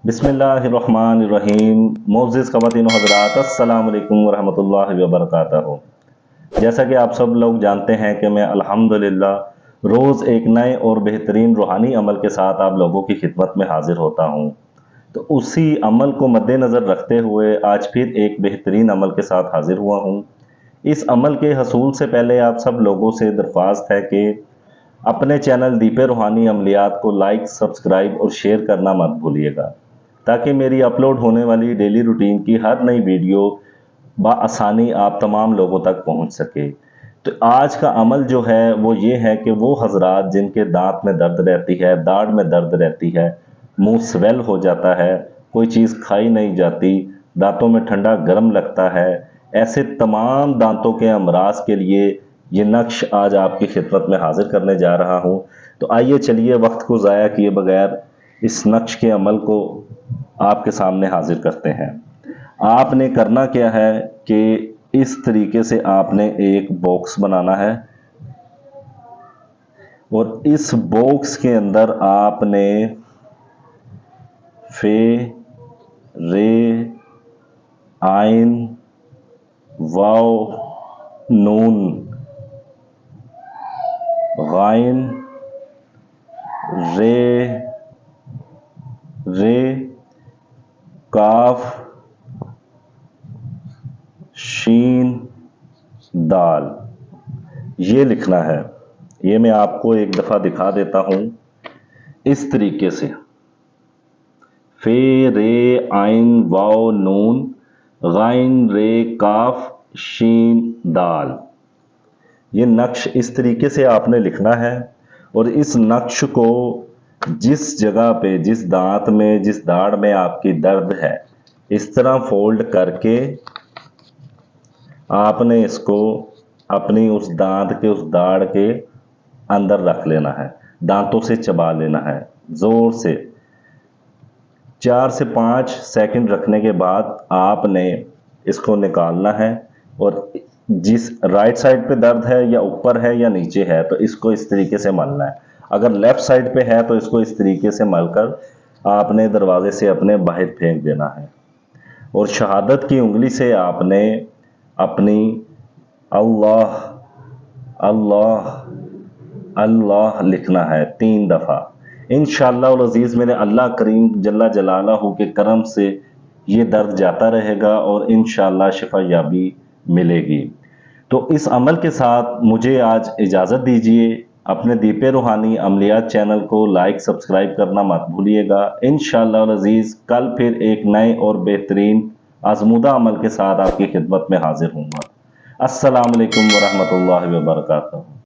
बिस्मिल्लाहिर्रहमानिर्रहीम। मोअज़्ज़िज़ ख़वातीन व हज़रात, अस्सलामु अलैकुम वरहमतुल्लाहि वबरकातुहू। जैसा कि आप सब लोग जानते हैं कि मैं अल्हम्दुलिल्लाह रोज़ एक नए और बेहतरीन रूहानी अमल के साथ आप लोगों की खिदमत में हाज़िर होता हूँ। तो उसी अमल को मद्देनज़र रखते हुए आज फिर एक बेहतरीन अमल के साथ हाज़िर हुआ हूँ। इस अमल के हसूल से पहले आप सब लोगों से दरख्वास्त है कि अपने चैनल दीपे रूहानी अमलियात को लाइक, सब्सक्राइब और शेयर करना मत भूलिएगा, ताकि मेरी अपलोड होने वाली डेली रूटीन की हर नई वीडियो बआसानी आप तमाम लोगों तक पहुंच सके। तो आज का अमल जो है वो ये है कि वो हजरात जिनके दांत में दर्द रहती है, दाढ़ में दर्द रहती है, मुंह स्वेल हो जाता है, कोई चीज़ खाई नहीं जाती, दांतों में ठंडा गर्म लगता है, ऐसे तमाम दांतों के अमराज के लिए ये नक्श आज आपकी खिदमत में हाजिर करने जा रहा हूँ। तो आइए चलिए वक्त को ज़ाया किए बगैर इस नक्श के अमल को आपके सामने हाजिर करते हैं। आपने करना क्या है कि इस तरीके से आपने एक बॉक्स बनाना है और इस बॉक्स के अंदर आपने फे, रे, आइन, वाव, नून, गाइन, रे, काफ, शीन, दाल, ये लिखना है। ये मैं आपको एक दफ़ा दिखा देता हूँ इस तरीके से। फे, रे, आइन, वाव, नून, गाइन, रे, काफ, शीन, दाल, ये नक्श इस तरीके से आपने लिखना है। और इस नक्श को जिस जगह पे, जिस दांत में, जिस दाढ़ में आपकी दर्द है, इस तरह फोल्ड करके आपने इसको अपनी उस दांत के, उस दाढ़ के अंदर रख लेना है, दांतों से चबा लेना है ज़ोर से। 4 से 5 सेकंड रखने के बाद आपने इसको निकालना है और जिस राइट साइड पे दर्द है या ऊपर है या नीचे है तो इसको इस तरीके से मलना है। अगर लेफ्ट साइड पे है तो इसको इस तरीके से मलकर आपने दरवाजे से अपने बाहर फेंक देना है। और शहादत की उंगली से आपने अपनी अल्लाह अल्लाह अल्लाह लिखना है 3 दफ़ा। इंशाअल्लाह उल अज़ीज़ मेरे अल्लाह करीम जल्ला जलालहू के करम से ये दर्द जाता रहेगा और इंशाअल्लाह शिफा याबी मिलेगी। तो इस अमल के साथ मुझे आज इजाज़त दीजिए। अपने दीपे रूहानी अमलियात चैनल को लाइक, सब्सक्राइब करना मत भूलिएगा। इंशाअल्लाह उल अज़ीज़ कल फिर एक नए और बेहतरीन आज़मूदा अमल के साथ आपकी खिदमत में हाजिर हूँगा। अस्सलामु अलैकुम वरहमतुल्लाहि वबरकातुहू।